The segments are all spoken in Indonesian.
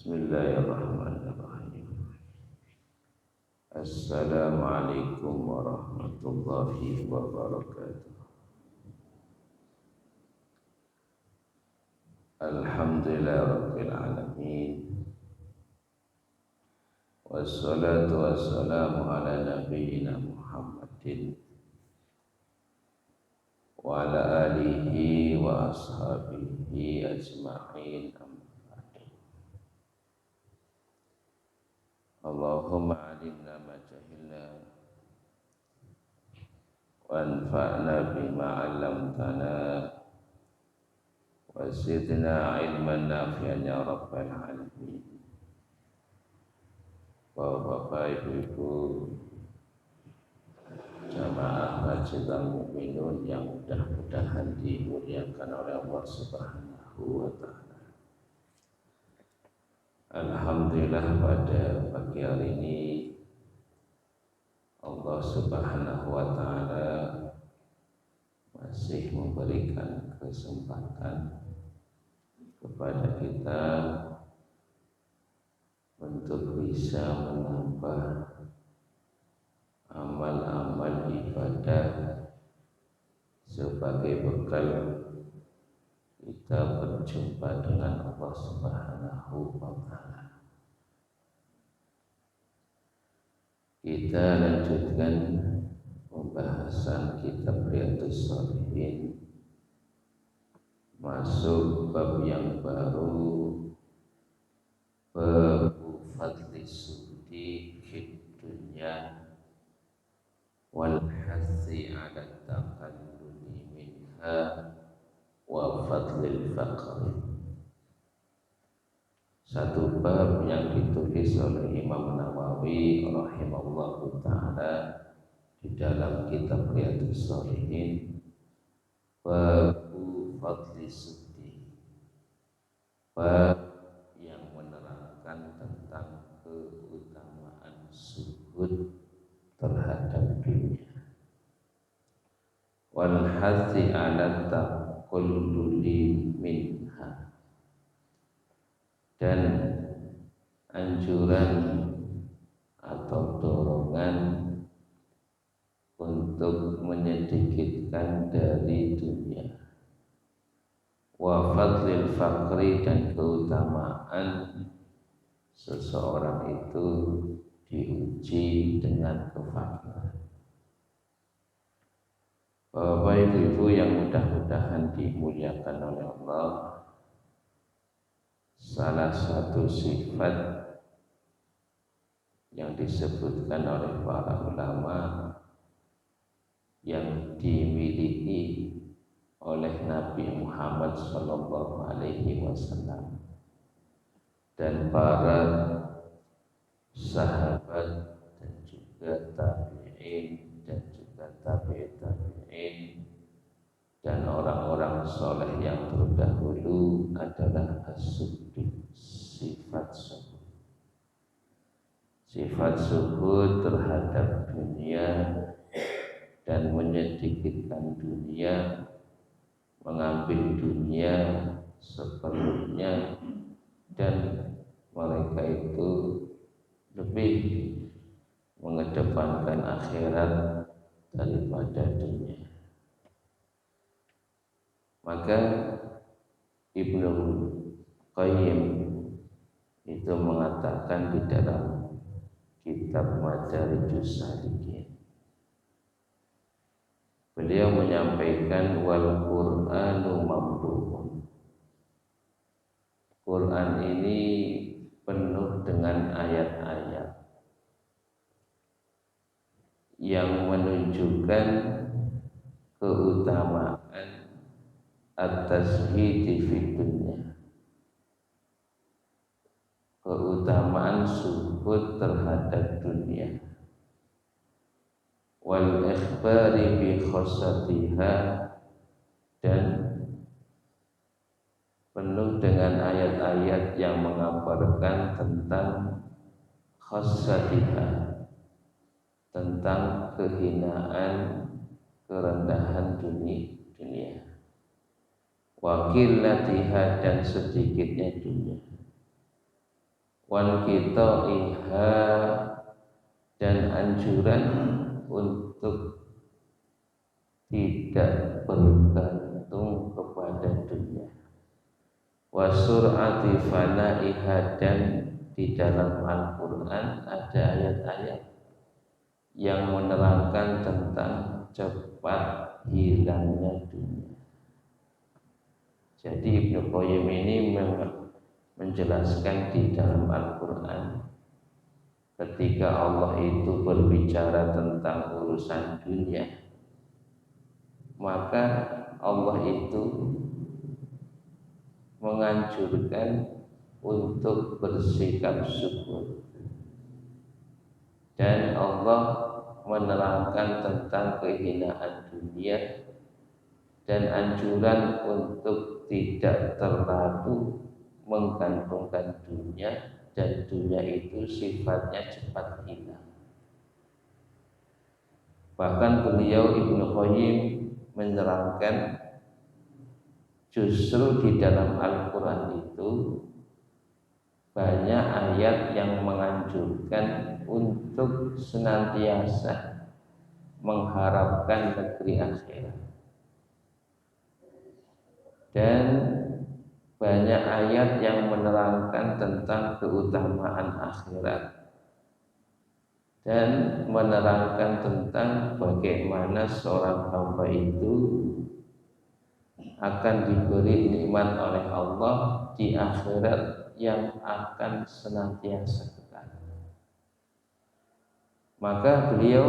Bismillahirrahmanirrahim. Assalamualaikum warahmatullahi wabarakatuh. Alhamdulillah rabbil alamin. Wassalatu wassalamu ala nabiyyina Muhammadin wa ala alihi wa ashabihi ajma'in. Allahumma alimna ma jahilna wa anfa'na bima 'allamtana wa zidna ilman nafi'an ya rabbal alamin. Bapak ibu jamaah masjid al-mu'minun yang mudah-mudahan dimuliakan oleh Allah Subhanahu wa ta'ala. Alhamdulillah pada pagi hari ini Allah Subhanahu wa ta'ala masih memberikan kesempatan kepada kita untuk bisa menambah amal-amal ibadah sebagai bekal kita berjumpa dengan Allah Subhanahu wa ta'ala. Kita lanjutkan pembahasan kitab Riyadhus Shalihin, masuk bab yang baru, bab fadli sudi fid dunya wal hasi ala taqalluli minha wa fadlil faqri. Satu bab yang ditulis oleh Imam Nawawi rahimahullahu ta'ala di dalam kitab Riyadhus Shalihin, bab fadli sudi, bab yang menerangkan tentang keutamaan zuhud terhadap dunia, wal hasi ala taqalluli minha, dan anjuran atau dorongan untuk menyedikitkan dari dunia, wa fadlil faqri, dan keutamaan seseorang itu diuji dengan kefakiran. Bapak ibu yang mudah-mudahan dimuliakan oleh Allah, salah satu sifat yang disebutkan oleh para ulama yang dimiliki oleh Nabi Muhammad SAW dan para sahabat dan juga tabi'in dan juga tabi'in dan orang-orang soleh yang terdahulu adalah as-suhud, sifat suhud. Sifat suhud terhadap dunia dan menyedikitkan dunia, mengambil dunia sepenuhnya, dan mereka itu lebih mengedepankan akhirat daripada dunia. Maka Ibnu Qayyim itu mengatakan di dalam kitab Madarijus Salikin, beliau menyampaikan wal Qur'anu mamlu'un. Quran ini penuh dengan ayat-ayat yang menunjukkan keutamaan at-tazhidi fid dunya, keutamaan zuhud terhadap dunia, wal ikhbari bi khassatiha, dan penuh dengan ayat-ayat yang mengabarkan tentang khassatiha, tentang kehinaan, kerendahan dunia, wa qillatiha, dan sedikitnya dunia. wan kita iha, dan anjuran untuk tidak bergantung kepada dunia, wasur'ati fanaiha, dan di dalam Al-Quran ada ayat-ayat yang menerangkan tentang cepat hilangnya dunia. Jadi Ibnu Qayyim ini menjelaskan di dalam Al-Quran ketika Allah itu berbicara tentang urusan dunia, maka Allah itu menganjurkan untuk bersikap syukur, dan Allah menerangkan tentang kehinaan dunia dan anjuran untuk tidak terlalu menggantungkan dunia, dan dunia itu sifatnya cepat hilang. Bahkan beliau Ibnu Qayyim menerangkan justru di dalam Al-Quran itu banyak ayat yang menganjurkan untuk senantiasa mengharapkan negeri akhirat, dan banyak ayat yang menerangkan tentang keutamaan akhirat dan menerangkan tentang bagaimana seorang hamba itu akan diberi nikmat oleh Allah di akhirat yang akan senantiasa kekal. Maka beliau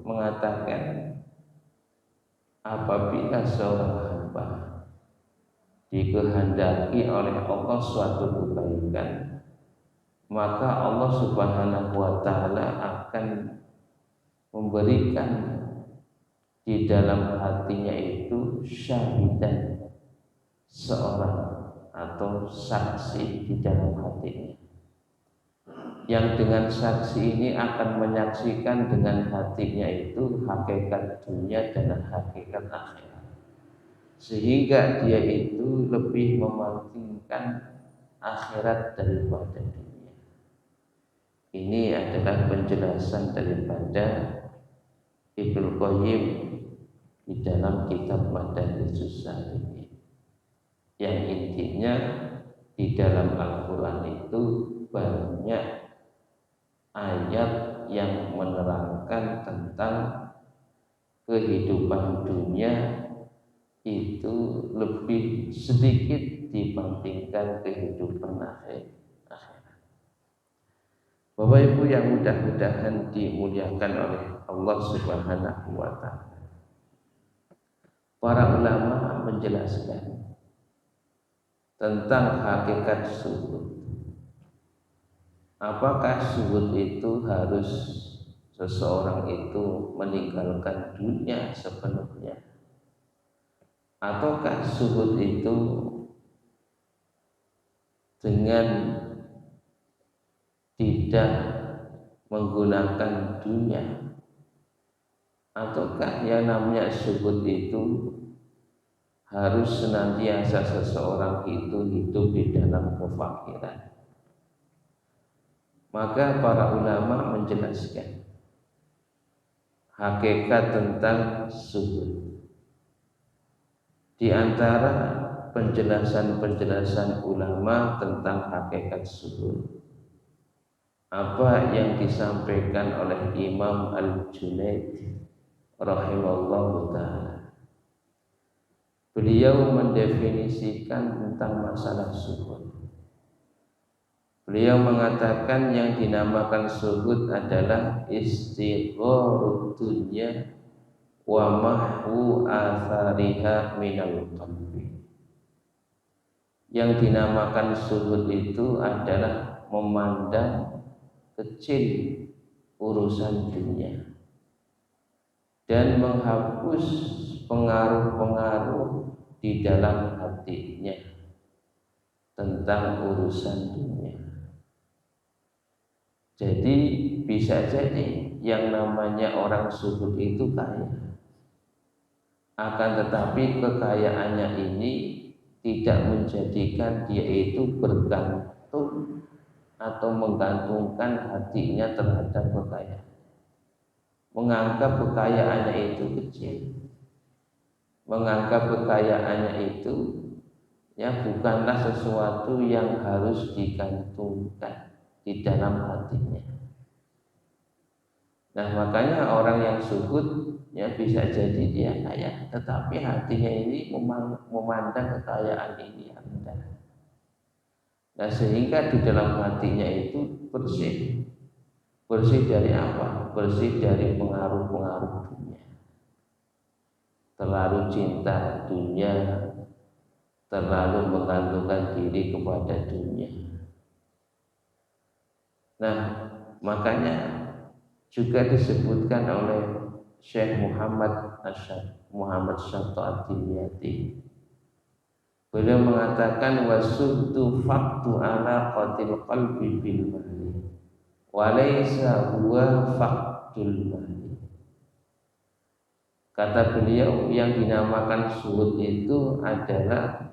mengatakan, apabila seorang hamba dikehendaki oleh Allah suatu kebaikan, maka Allah Subhanahu wa ta'ala akan memberikan di dalam hatinya itu syahidan, seorang atau saksi di dalam hatinya, yang dengan saksi ini akan menyaksikan dengan hatinya itu hakikat dunia dan hakikat akhirat, sehingga dia itu lebih mementingkan akhirat daripada dunia. Ini adalah penjelasan daripada Ibnu Qayyim di dalam kitab Madarijus Salikin, yang intinya di dalam Al-Quran itu banyak ayat yang menerangkan tentang kehidupan dunia itu lebih sedikit dibandingkan kehidupan akhirat. Bapak Ibu yang mudah-mudahan dimuliakan oleh Allah Subhanahu wa ta'ala, para ulama menjelaskan tentang hakikat zuhud. Apakah zuhud itu harus seseorang itu meninggalkan dunia sepenuhnya, ataukah zuhud itu dengan tidak menggunakan dunia, ataukah yang namanya zuhud itu harus senantiasa seseorang itu hidup di dalam kefakiran? Maka para ulama menjelaskan hakikat tentang zuhud. Di antara penjelasan-penjelasan ulama tentang hakikat zuhud, apa yang disampaikan oleh Imam Al-Junaid rahimahullahu ta'ala. Beliau mendefinisikan tentang masalah zuhud. Beliau mengatakan yang dinamakan zuhud adalah istigharud dunya wa mahwu athariha minal qalbi. Yang dinamakan zuhud itu adalah memandang kecil urusan dunia dan menghapus pengaruh-pengaruh di dalam hatinya tentang urusan dunia. Jadi bisa jadi yang namanya orang zuhud itu kaya, akan tetapi kekayaannya ini tidak menjadikan dia itu bergantung atau menggantungkan hatinya terhadap kekayaan, menganggap kekayaannya itu kecil, menganggap kekayaannya itu ya bukanlah sesuatu yang harus digantungkan di dalam hatinya. Nah makanya orang yang zuhud ya bisa jadi dia kaya, tetapi hatinya ini memandang kekayaan ini rendah. Nah sehingga di dalam hatinya itu bersih. Bersih dari apa? Bersih dari pengaruh-pengaruh dunia. Terlalu cinta dunia, terlalu menggantungkan diri kepada dunia. Nah makanya juga disebutkan oleh Syekh Muhammad Syatto Ad-Dimyati. Beliau mengatakan wasuddu faktu ala qatil qalbi bil mali wa laysa huwa faktul mali. Kata beliau, yang dinamakan zuhud itu adalah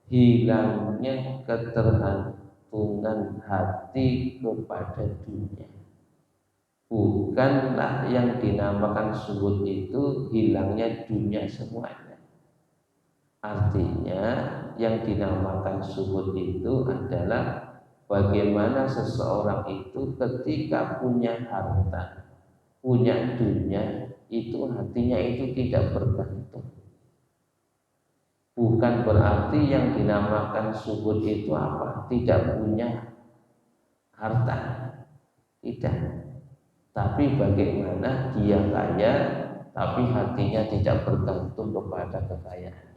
hilangnya ketergantungan hati kepada dunia. Bukanlah yang dinamakan zuhud itu hilangnya dunia semuanya. Artinya yang dinamakan zuhud itu adalah bagaimana seseorang itu ketika punya harta, punya dunia, itu hatinya itu tidak bergantung. Bukan berarti yang dinamakan zuhud itu apa? Tidak punya harta. Tidak. Tapi bagaimana dia kaya, tapi hatinya tidak bergantung kepada kekayaan.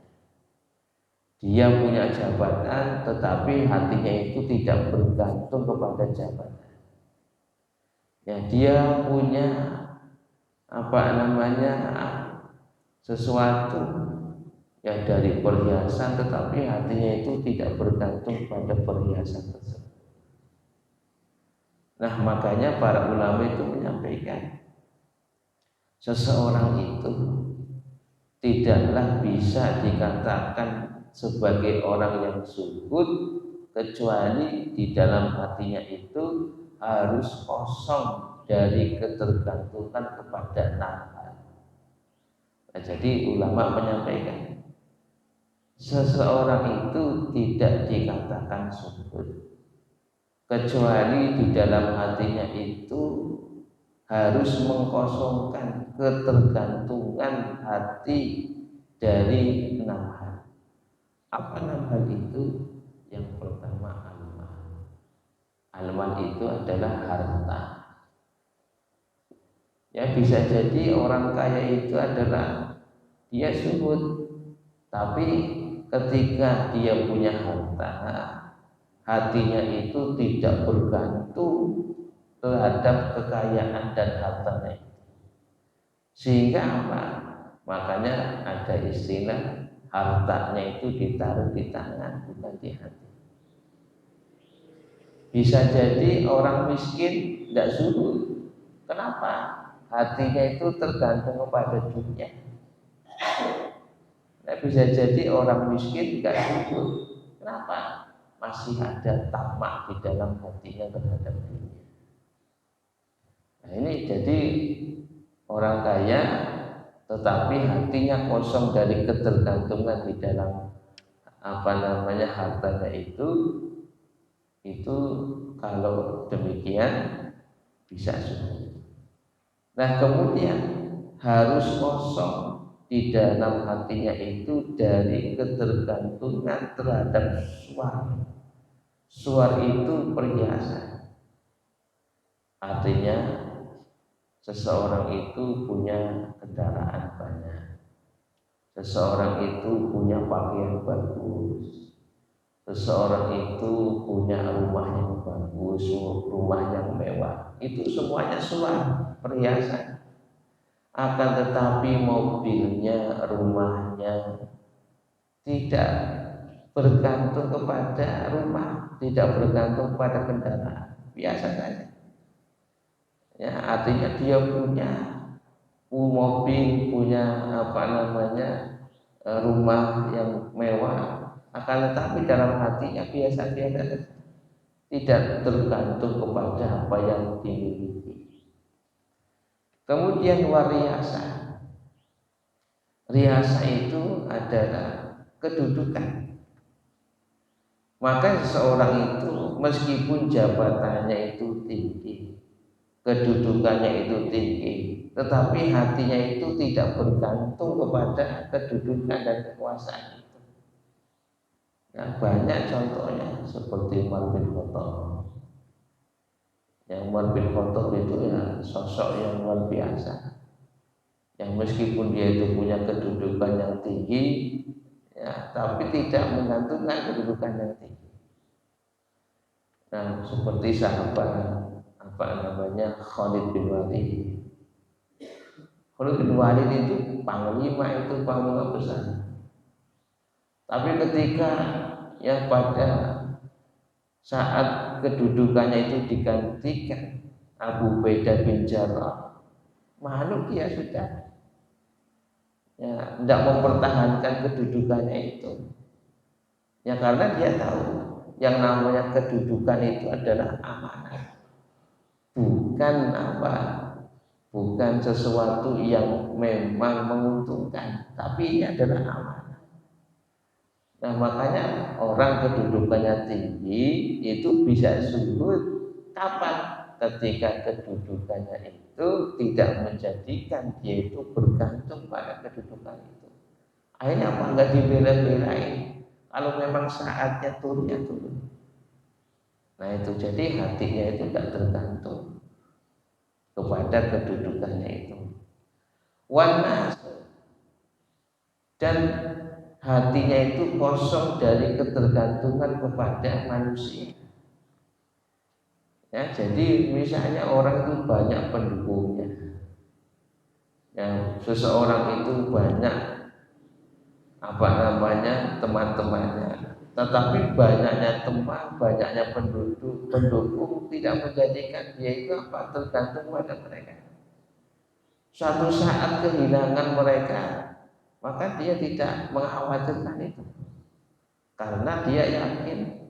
Dia punya jabatan, tetapi hatinya itu tidak bergantung kepada jabatan. Ya, dia punya sesuatu ya dari perhiasan, tetapi hatinya itu tidak bergantung pada perhiasan tersebut. Nah makanya para ulama itu menyampaikan seseorang itu tidaklah bisa dikatakan sebagai orang yang zuhud kecuali di dalam hatinya itu harus kosong dari ketergantungan kepada nafkah. Nah, jadi ulama menyampaikan seseorang itu tidak dikatakan zuhud kecuali di dalam hatinya itu harus mengkosongkan ketergantungan hati dari 6 hal. Apa 6 hal itu? Yang pertama al-mal. Al-mal itu adalah harta. Ya bisa jadi orang kaya itu adalah dia zuhud, tapi ketika dia punya harta, hatinya itu tidak bergantung terhadap kekayaan dan hartanya. Sehingga apa? Makanya ada istilah hartanya itu ditaruh di tangan bukan di hati. Bisa jadi orang miskin tidak zuhud. Kenapa? Hatinya itu tergantung kepada dunia. Nah, bisa jadi orang miskin tidak zuhud. Kenapa? Masih ada tamak di dalam hatinya terhadap dunia. Nah ini jadi orang kaya tetapi hatinya kosong dari ketergantungan di dalam hartanya itu kalau demikian bisa zuhud. Nah kemudian harus kosong di dalam hatinya itu dari ketergantungan terhadap suar. Suar itu perhiasan. Artinya seseorang itu punya kendaraan banyak, seseorang itu punya pakaian bagus, seseorang itu punya rumah yang bagus, rumah yang mewah. Itu semuanya suar, perhiasan. Akan tetapi mobilnya, rumahnya tidak bergantung kepada rumah, tidak bergantung kepada kendaraan, biasa saja. Ya, artinya dia punya mobil, punya rumah yang mewah, akan tetapi dalam hatinya biasa-biasa saja. tidak tergantung kepada apa yang dimiliki. Kemudian wariasa. Riasa itu adalah kedudukan. Maka seseorang itu meskipun jabatannya itu tinggi, kedudukannya itu tinggi, tetapi hatinya itu tidak bergantung kepada kedudukan dan kekuasaan itu. Nah, banyak contohnya seperti Umar bin Khattab. Yang Umar bin Khattab itu ya sosok yang luar biasa. Yang meskipun dia itu punya kedudukan yang tinggi, ya, tapi tidak menggantungkan kedudukan yang tinggi. Nah, seperti sahabat Khalid bin Walid. Khalid bin Walid itu panglima besar. Tapi ketika ya pada saat kedudukannya itu digantikan Abu Ubaidah bin Jarrah, malu dia sudah ya tidak mempertahankan kedudukannya itu. Ya karena dia tahu yang namanya kedudukan itu adalah amanah, bukan sesuatu yang memang menguntungkan, tapi ini adalah amanah. Nah makanya orang kedudukannya tinggi itu bisa zuhud kapan? Ketika kedudukannya itu tidak menjadikan dia itu bergantung pada kedudukan itu. Akhirnya apa? Enggak dibela-belain. Kalau memang saatnya turun ya turun. Nah itu jadi hatinya itu tidak tergantung kepada kedudukannya itu. Wanas, dan hatinya itu kosong dari ketergantungan kepada manusia. Ya, jadi misalnya orang itu banyak pendukungnya, ya, seseorang itu banyak teman-temannya, tetapi banyaknya teman, banyaknya pendukung tidak menjadikan dia itu tergantung pada mereka. Suatu saat kehilangan mereka, maka dia tidak mengkhawatirkan itu, karena dia yakin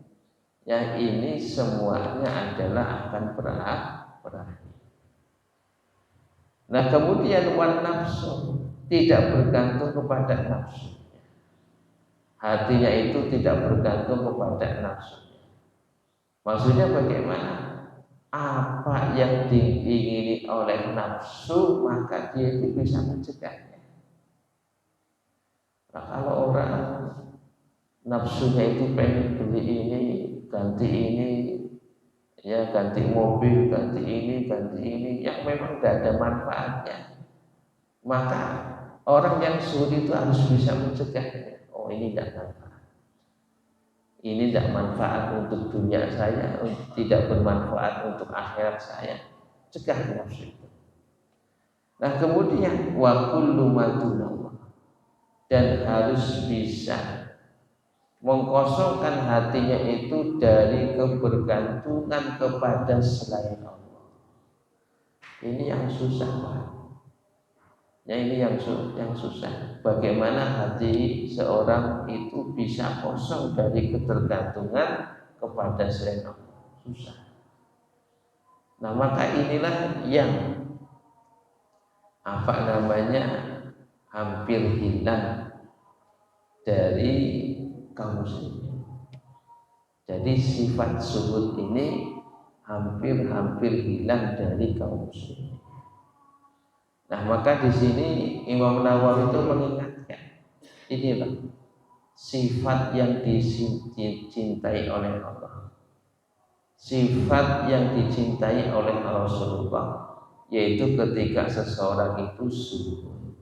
yang ini semuanya adalah akan berakhir. Nah kemudian wan nafsu, tidak bergantung kepada nafsu. Hatinya itu tidak bergantung kepada nafsu. Maksudnya bagaimana? Apa yang diingini oleh nafsu maka dia itu bisa mencegahnya. Nah, kalau orang nafsunya itu pengen beli ini, ganti ini, ya ganti mobil, ganti ini, yang memang tidak ada manfaatnya, maka orang yang sulit itu harus bisa mencegahnya. Oh ini tidak manfaat, ini tidak manfaat untuk dunia saya, tidak bermanfaat untuk akhirat saya, cegah nafsu itu. Nah kemudian wa kullu ma dunallah, dan harus bisa mengkosongkan hatinya itu dari kebergantungan kepada selain Allah. Ini yang susah, Pak. Ya ini yang susah. Bagaimana hati seorang itu bisa kosong dari ketergantungan kepada selain Allah? Susah. Nah maka inilah yang hampir hilang dari kaum muslimin. Jadi sifat zuhud ini hampir hilang dari kaum muslimin. Nah maka di sini Imam Nawawi itu mengingatkan, inilah sifat yang dicintai oleh Allah, sifat yang dicintai oleh Rasulullah, yaitu ketika seseorang itu zuhud.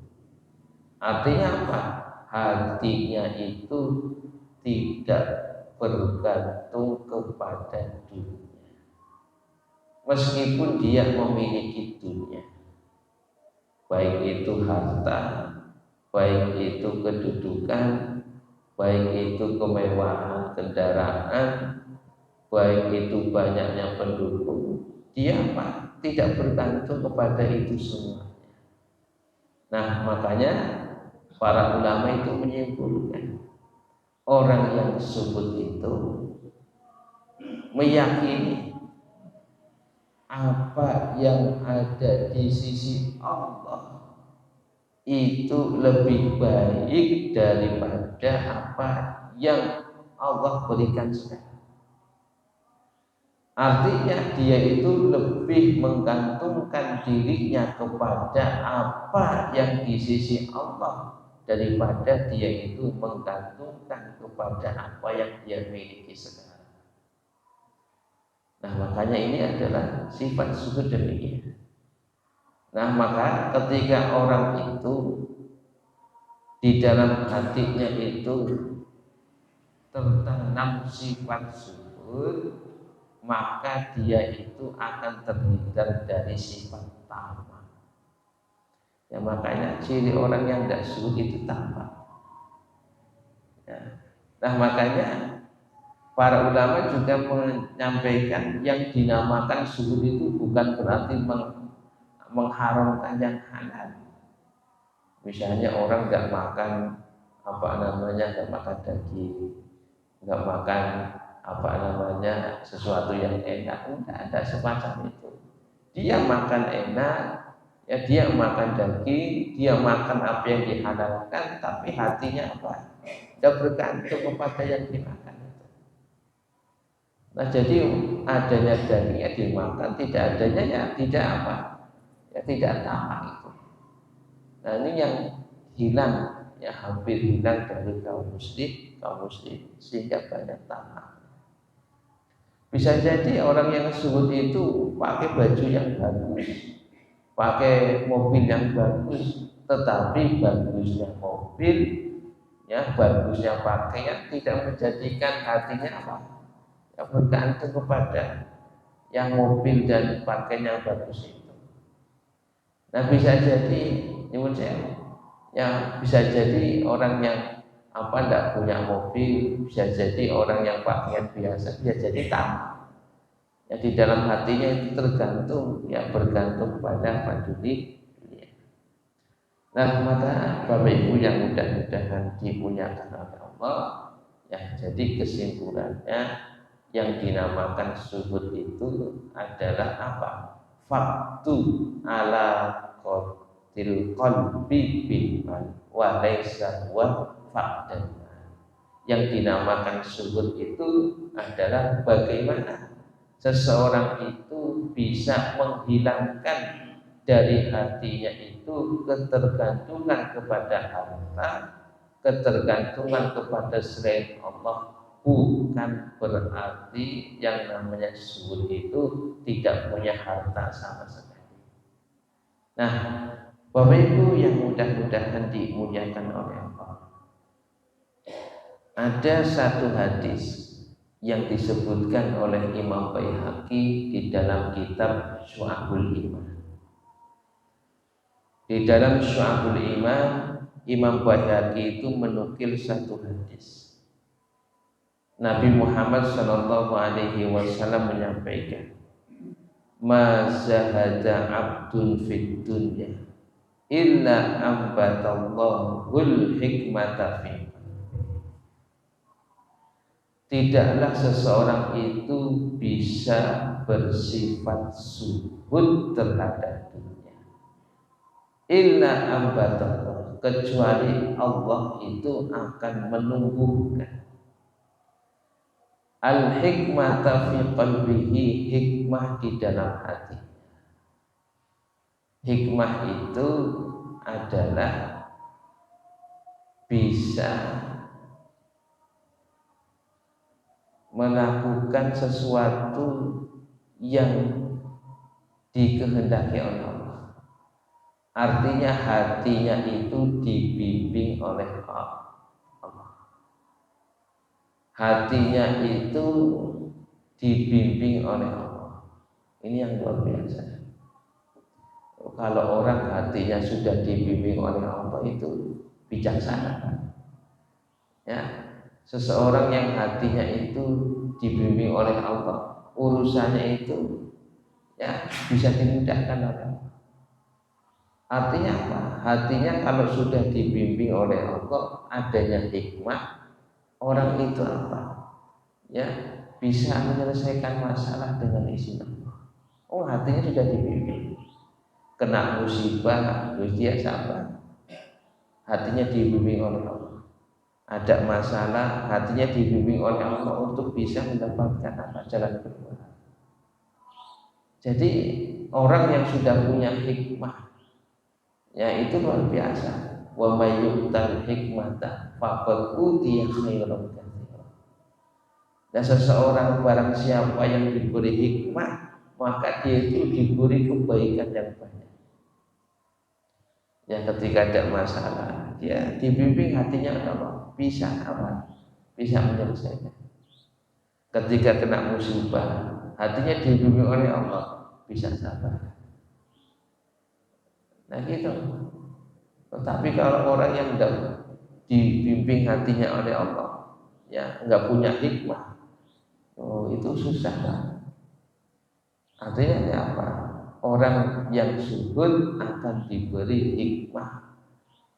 Artinya apa? Hatinya itu tidak bergantung kepada dunia, meskipun dia memiliki dunia, baik itu harta, baik itu kedudukan, baik itu kemewahan kendaraan, baik itu banyaknya pendukung, dia tidak bergantung kepada itu semua. Nah makanya para ulama itu menyimpulkan, orang yang zuhud itu meyakini apa yang ada di sisi Allah itu lebih baik daripada apa yang Allah berikan sekarang. Artinya dia itu lebih menggantungkan dirinya kepada apa yang di sisi Allah daripada dia itu menggantungkan kepada apa yang dia miliki sekarang. Nah, makanya ini adalah sifat zuhud demikian. Nah, maka ketika orang itu di dalam hatinya itu tertanam sifat zuhud, maka dia itu akan terhindar dari sifat tamak. Ya, makanya ciri orang yang tidak zuhud itu tamak. Ya. Nah, makanya para ulama juga menyampaikan yang dinamakan zuhud itu bukan berarti mengharamkan yang halal. Misalnya orang nggak makan nggak makan daging, nggak makan sesuatu yang enak, enggak ada semacam itu. Dia makan enak, ya dia makan daging, dia makan apa yang dihalalkan, tapi hatinya apa? Dia bergantung kepada yang dimakan itu. Nah, jadi adanya dagingnya dimakan, tidak adanya ya tidak ya tidak tamak itu. Nah, ini yang hilang, ya hampir hilang dari kaum muslim sehingga banyak tamak. Bisa jadi orang yang zuhud itu pakai baju yang bagus, pakai mobil yang bagus, tetapi bagusnya mobil, ya bagusnya pakaian tidak menjadikan hatinya apa? Ya bergantung kepada yang mobil dan pakaian yang bagus itu. Nah, bisa jadi ya bisa jadi orang yang tidak punya mobil, bisa jadi orang yang pakaian biasa, bisa jadi tamak. Ya di dalam hatinya itu bergantung pada dunia. Nah, maka Bapak Ibu yang mudah-mudahan dimuliakan oleh Allah, ya jadi kesimpulannya yang dinamakan zuhud itu adalah apa? Faktu ala qatil qalbi bil wa laisa wa fa'dan. Yang dinamakan zuhud itu adalah bagaimana seseorang itu bisa menghilangkan dari hatinya itu ketergantungan kepada harta, ketergantungan kepada selain Allah. Bukan berarti yang namanya zuhud itu tidak punya harta sama sekali. Nah, Bapak Ibu yang mudah-mudahan dimuliakan oleh Allah, ada satu hadis yang disebutkan oleh Imam Baihaqi di dalam kitab Syu'abul Iman. Di dalam Syu'abul Iman, Imam Baihaqi itu menukil satu hadis. Nabi Muhammad SAW menyampaikan, "Ma zahada 'abdun fid dunya illa ambatallahu'l hikmata fi." Tidaklah seseorang itu bisa bersifat zuhud terhadap dunia illa ambatallah, kecuali Allah itu akan menumbuhkan al-hikmata fi qalbihi, hikmah di dalam hati. Hikmah itu adalah bisa melakukan sesuatu yang dikehendaki oleh Allah. Artinya hatinya itu dibimbing oleh Allah. Hatinya itu dibimbing oleh Allah. Ini yang luar biasa. Kalau orang hatinya sudah dibimbing oleh Allah itu bijaksana. Ya, seseorang yang hatinya itu dibimbing oleh Allah, urusannya itu ya bisa dimudahkan oleh Allah. Artinya apa? Hatinya kalau sudah dibimbing oleh Allah, adanya hikmah, orang itu apa? Ya, bisa menyelesaikan masalah dengan izin Allah. Oh, hatinya sudah dibimbing. Kena musibah, terus dia sabar. Hatinya dibimbing oleh Allah. Ada masalah, hatinya dibimbing oleh Allah untuk bisa mendapatkan apa jalan keluar. Jadi orang yang sudah punya hikmah, ya itu luar biasa. Wa may yu'tal hikmata faqad utiya khairan katsiran. Dan seseorang barang siapa yang diberi hikmah, maka dia itu diberi kebaikan yang banyak. Yang ketika ada masalah, dia dibimbing hatinya Allah, bisa apa? Bisa menyelesaikan. Ketika kena musibah, hatinya dibimbing oleh Allah, bisa sabar. Nah gitu. Tetapi kalau orang yang tidak dibimbing hatinya oleh Allah, ya nggak punya hikmah, oh itu susah lah. Artinya apa? Orang yang zuhud akan diberi hikmah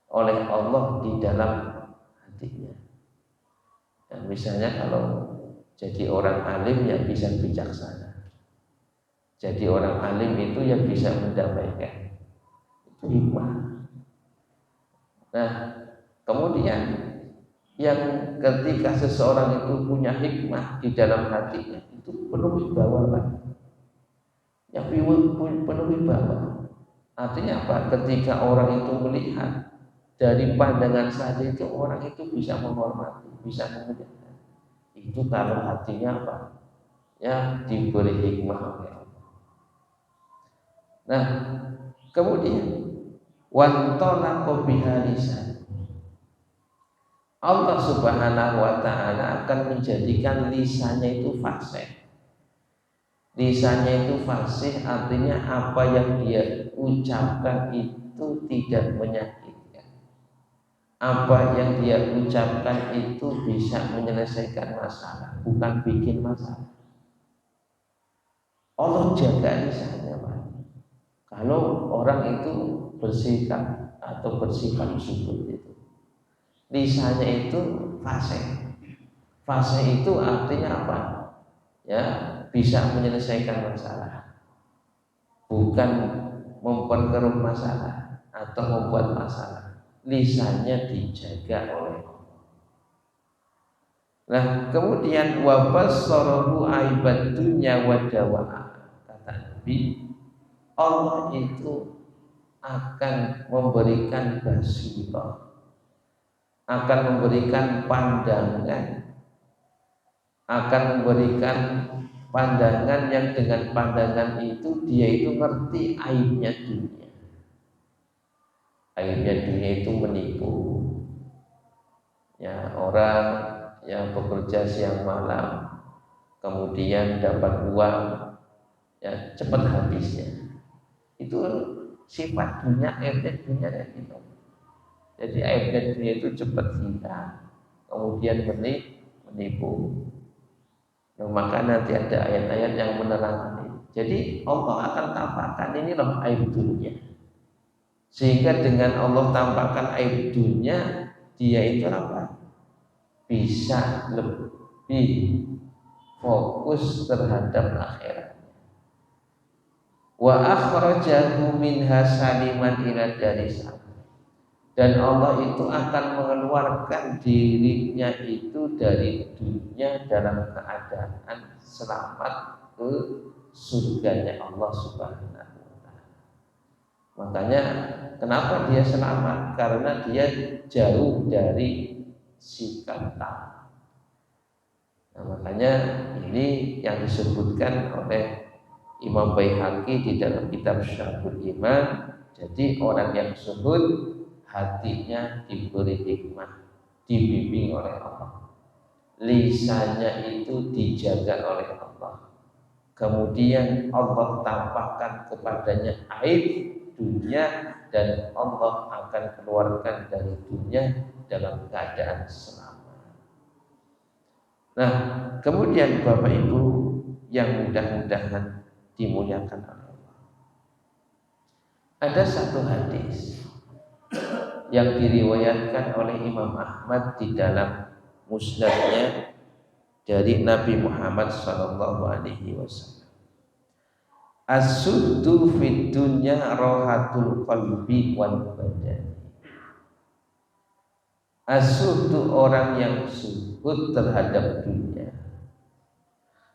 oleh Allah di dalam hatinya. Dan misalnya kalau jadi orang alim yang bisa bijaksana, jadi orang alim itu yang bisa mendamaikan, itu hikmah. Nah, kemudian yang ketika seseorang itu punya hikmah di dalam hatinya, itu penuh wibawa, yang penuh wibawa. Artinya apa? Ketika orang itu melihat dari pandangan saja itu orang itu bisa menghormati, bisa memuliakan. Itu kalau hatinya apa? Ya diberi hikmah oleh Allah. Nah, kemudian wantolaqa biha lisan. Allah Subhanahu wa taala akan menjadikan lisannya itu fasih. Lisannya itu fasih artinya apa yang dia ucapkan itu tidak menyakitkan. Apa yang dia ucapkan itu bisa menyelesaikan masalah, bukan bikin masalah. Allah jaga lisannya, Pak. Kalau orang itu bersikap atau bersifat zuhud itu, lisannya itu fasih. Fasih itu artinya apa? Ya, bisa menyelesaikan masalah, bukan memperkeruh masalah atau membuat masalah. Lisannya dijaga oleh Allah. Nah, kemudian wabassarahu aibat dunya wa dawa'a. Kata Nabi, Allah itu akan memberikan basirah, akan memberikan pandangan, akan memberikan pandangan yang dengan pandangan itu dia itu ngerti aibnya dunia. Aibnya dunia itu menipu. Ya, orang yang bekerja siang malam kemudian dapat uang, ya cepat habisnya. Itu sifat dunia, aibnya dunia dan itu. Jadi aibnya dunia itu cepat hilang, kemudian menipu. Nah, maka nanti ada ayat-ayat yang menerangkan ini. Jadi Allah akan tampakkan ini loh aib dunia. Sehingga dengan Allah tampakkan aib dunia, dia itu apa? Bisa lebih fokus terhadap akhirat. Wa akhrajahu minha saliman ila daris. Dan Allah itu akan mengeluarkan dirinya itu dari dunia dalam keadaan selamat ke surganya Allah Subhanahu wa taala. Makanya kenapa dia selamat? Karena dia jauh dari sikap taat. Nah, makanya ini yang disebutkan oleh Imam Baihaqi di dalam kitab Syarhul Iman. Jadi orang yang zuhud hatinya diberi hikmah, dibimbing oleh Allah. Lisannya itu dijaga oleh Allah. Kemudian Allah tampakkan kepadanya aib dunia dan Allah akan keluarkan dari dunia dalam keadaan selamat. Nah, kemudian Bapak Ibu yang mudah-mudahan dimuliakan oleh Allah. Ada satu hadis yang diriwayatkan oleh Imam Ahmad di dalam musnadnya dari Nabi Muhammad sallallahu alaihi wasallam. As-suhdu fid dunya rohatul qalbi wal badan. As-suhdu orang yang suhud terhadap dunia,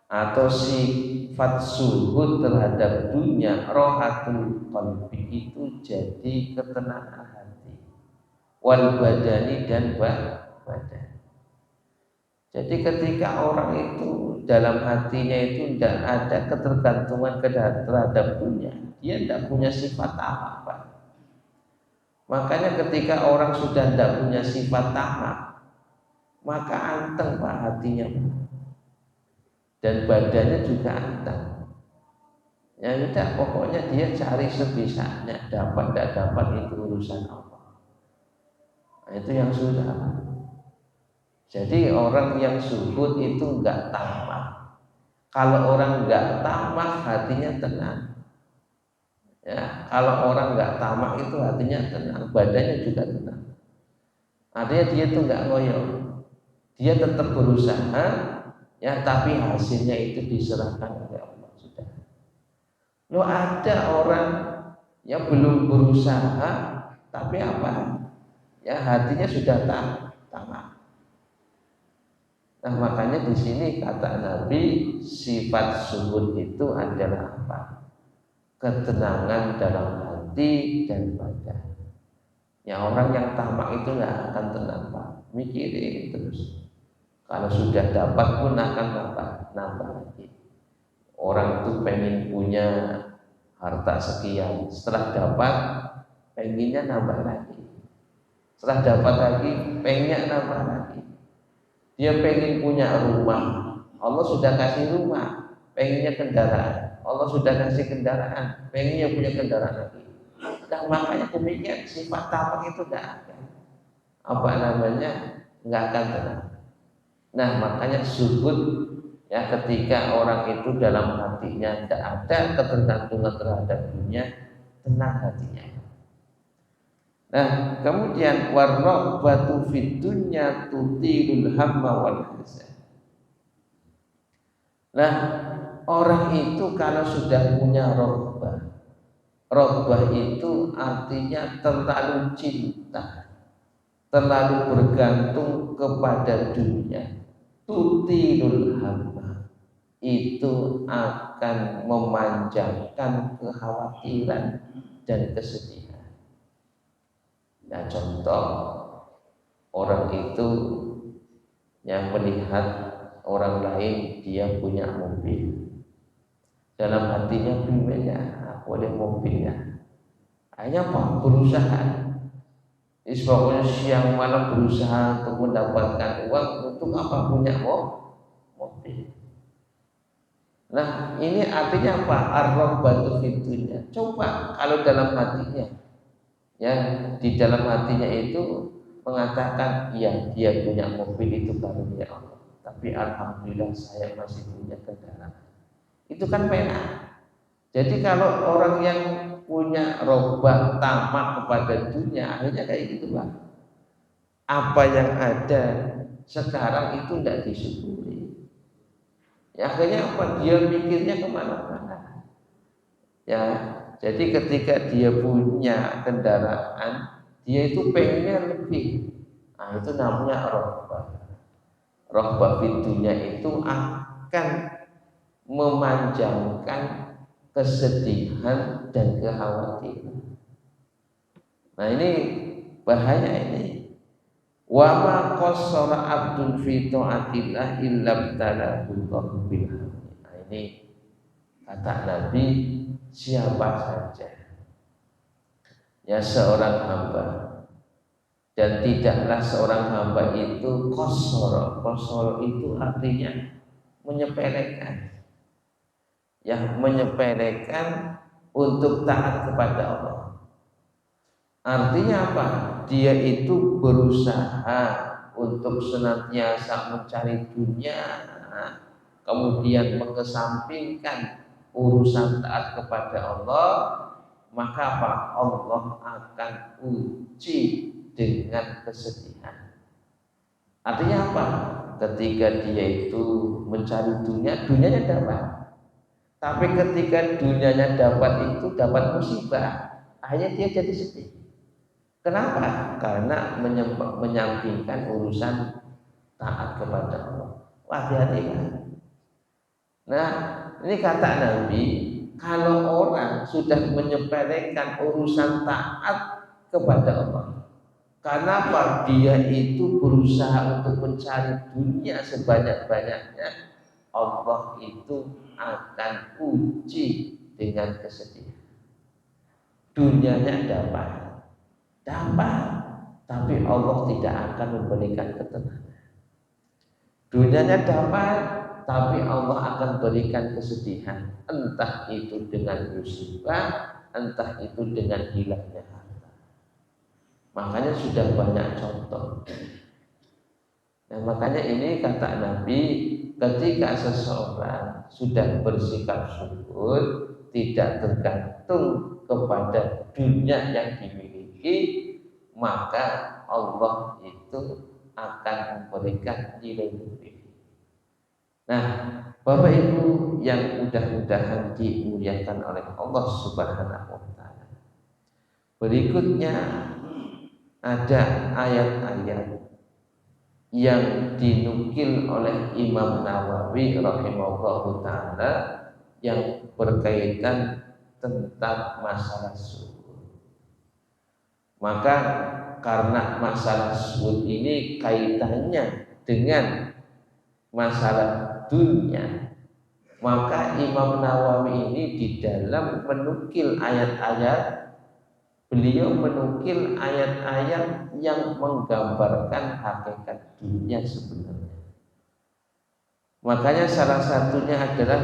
atau sifat suhud terhadap dunia, rohatul qalbi itu jadi ketenangan hati, wal badani dan badan. Jadi ketika orang itu dalam hatinya itu tidak ada ketergantungan terhadap dunia, dia tidak punya sifat apa-apa. Makanya ketika orang sudah tidak punya sifat tamak, maka anteng Pak hatinya, dan badannya juga anteng. Ya udah, pokoknya dia cari sebisanya, dapat tidak dapat itu urusan Allah. Nah, itu yang sudah. Jadi orang yang zuhud itu enggak tamak. Kalau orang enggak tamak, hatinya tenang. Ya, kalau orang enggak tamak itu hatinya tenang, badannya juga tenang. Artinya dia itu enggak ngoyo. Dia tetap berusaha, ya, tapi hasilnya itu diserahkan oleh Allah sudah. Lo ada orang yang belum berusaha, tapi apa? Ya hatinya sudah tamak. Nah, makanya di sini kata Nabi, sifat zuhud itu adalah apa? Ketenangan dalam hati dan badan. Ya, orang yang tamak itu nggak akan tenang Pak, mikirin terus. Kalau sudah dapat pun akan nambah lagi. Orang itu pengen punya harta sekian, setelah dapat pengennya nambah lagi. Setelah dapat lagi pengennya nambah lagi. Dia pengen punya rumah, Allah sudah kasih rumah. Pengennya kendaraan, Allah sudah kasih kendaraan, pengennya punya kendaraan lagi. Dan makanya demikian, sifat tamak itu tidak ada, apa namanya, nggak akan tenang. Nah, makanya zuhud, ya, ketika orang itu dalam hatinya tidak ada ketergantungan terhadap dunia, tenang hatinya. Nah, kemudian warraghbatu fid dunya tutilul hamma wal hazan. Nah, orang itu kalau sudah punya raghbah itu artinya terlalu cinta, terlalu bergantung kepada dunia. Tutilul hamma itu akan memanjangkan kekhawatiran dan kesedihan. Nah, contoh orang itu yang melihat orang lain dia punya mobil, dalam hatinya pribadi, boleh mobilnya, hanya apa? Berusaha, pokoknya siang malam berusaha untuk mendapatkan uang untuk apa? Punya mobil. Nah, ini artinya apa? Ar-raghbatu fid dunya. Coba kalau dalam hatinya, ya, di dalam hatinya itu mengatakan, iya, dia punya mobil itu karunia Allah, tapi alhamdulillah saya masih punya kendaraan. Itu kan penak. Jadi kalau orang yang punya raghbah tamak kepada dunia, akhirnya kayak gitu Pak. Apa yang ada sekarang itu tidak disyukuri. Ya, akhirnya apa? Dia mikirnya kemana-mana. Ya, jadi ketika dia punya kendaraan, dia itu pengennya lebih. Nah, itu namanya raghbah. Raghbah fid dunya itu akan memanjangkan kesedihan dan kekhawatiran. Nah, ini bahaya ini. Wa ma qassara abdun fi taatillah illa btalahu bil hamd. Nah, ini kata Nabi, siapa saja, ya, seorang hamba, dan tidaklah seorang hamba itu qasara itu artinya menyepelekan, ya, menyepelekan untuk taat kepada Allah. Artinya apa? Dia itu berusaha untuk senantiasa mencari dunia, kemudian mengesampingkan urusan taat kepada Allah, maka apa? Allah akan uji dengan kesedihan. Artinya apa? ketika dia itu mencari dunia, dunianya dapat. Tapi ketika dunianya dapat itu dapat musibah, akhirnya dia jadi sedih. Kenapa? Karena menyampingkan urusan taat kepada Allah. Hati-hati kan. Nah, ini kata Nabi, kalau orang sudah menyepelekan urusan taat kepada Allah, kenapa dia itu berusaha untuk mencari dunia sebanyak-banyaknya, Allah itu akan uji dengan kesedihan. Dunianya dapat, tapi Allah tidak akan memberikan ketenangan. Dunianya dapat, tapi Allah akan berikan kesedihan, entah itu dengan musibah, entah itu dengan hilangnya harta. Makanya sudah banyak contoh. Nah, makanya ini kata Nabi, ketika seseorang sudah bersikap syukur, tidak tergantung kepada dunia yang dimiliki, maka Allah itu akan memberikan nilai lebih. Nah, Bapak Ibu yang mudah-mudahan dimuliakan oleh Allah Subhanahu wa taala. Berikutnya ada ayat-ayat yang dinukil oleh Imam Nawawi rahimahullahu taala yang berkaitan tentang masalah syukur. Maka karena masalah syukur ini kaitannya dengan masalah dunia, maka Imam Nawawi ini di dalam menukil ayat-ayat, beliau menukil ayat-ayat yang menggambarkan hakikat dunia sebenarnya. Makanya salah satunya adalah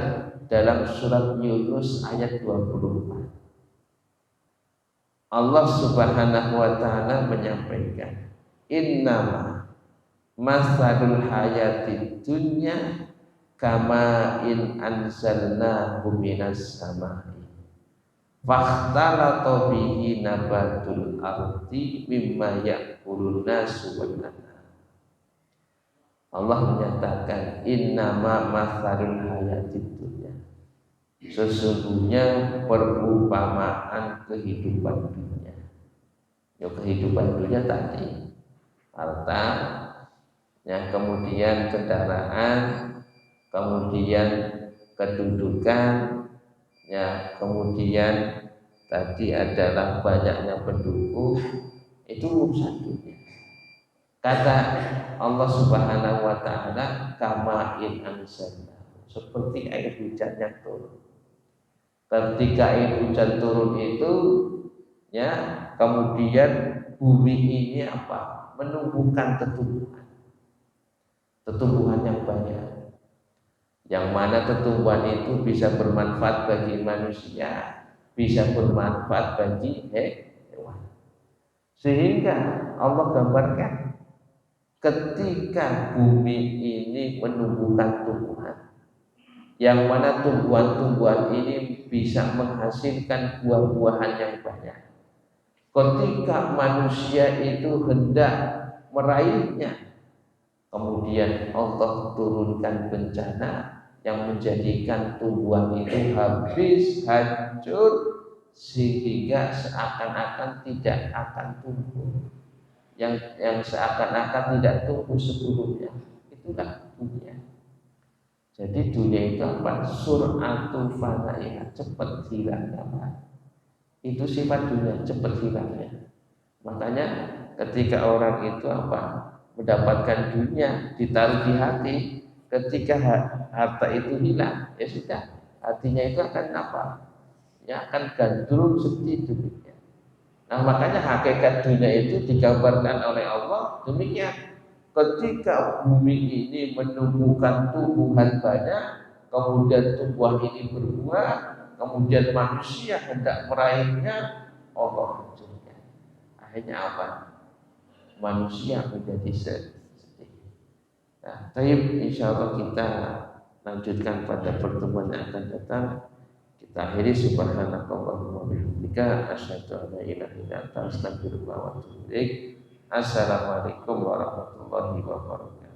dalam surat Yunus ayat 24. Allah Subhanahu wa taala menyampaikan, innama masalul hayatid dunya kama in anzalnahu minas samai fakhtalata bihi nabatul ardi mimma ya'kulun nasu wan anam. Allah menyatakan innama masalul hayatid dunya, sesungguhnya perumpamaan kehidupan dunia. Ya, kehidupan dunia tadi harta, ya, kemudian kendaraan, kemudian kedudukan, ya, kemudian tadi adalah banyaknya penduduk, itu urusan dunia. Kata Allah Subhanahu wa taala, kama in anzalna, seperti air hujan yang turun. Ketika air hujan turun itu, ya, kemudian bumi ini apa? Menumbuhkan tumbuhan yang banyak, yang mana tumbuhan itu bisa bermanfaat bagi manusia, bisa bermanfaat bagi hewan. Sehingga Allah gambarkan ketika bumi ini menumbuhkan tumbuhan, yang mana tumbuhan-tumbuhan ini bisa menghasilkan buah-buahan yang banyak. Ketika manusia itu hendak meraihnya, kemudian Allah turunkan bencana yang menjadikan tumbuhan itu habis, hancur, sehingga seakan-akan tidak akan tumbuh. Yang seakan-akan tidak tumbuh sebelumnya. Itulah dunia. Jadi dunia itu apa? Sur'atu fanaiha, cepat hilangnya. Itu sifat dunia, cepat hilangnya. Makanya ketika orang itu apa? Mendapatkan dunia, ditaruh di hati, ketika harta itu hilang, ya sudah, hatinya itu akan apa? Ya akan gandrung sedih demikian. Nah, makanya hakikat dunia itu digambarkan oleh Allah demikian. Ketika bumi ini menumbuhkan tumbuhan banyak, kemudian tumbuhan ini berbuah, kemudian manusia hendak meraihnya, Allah hancurkan. Akhirnya apa? Manusia menjadi sedih. Nah, insya Allah kita lanjutkan pada pertemuan yang akan datang. Kita akhiri subhanakallahumma wa bihamdika asyhadu an la ilaha illa anta astaghfiruka wa atubu ilaik. Assalamualaikum warahmatullahi wabarakatuh.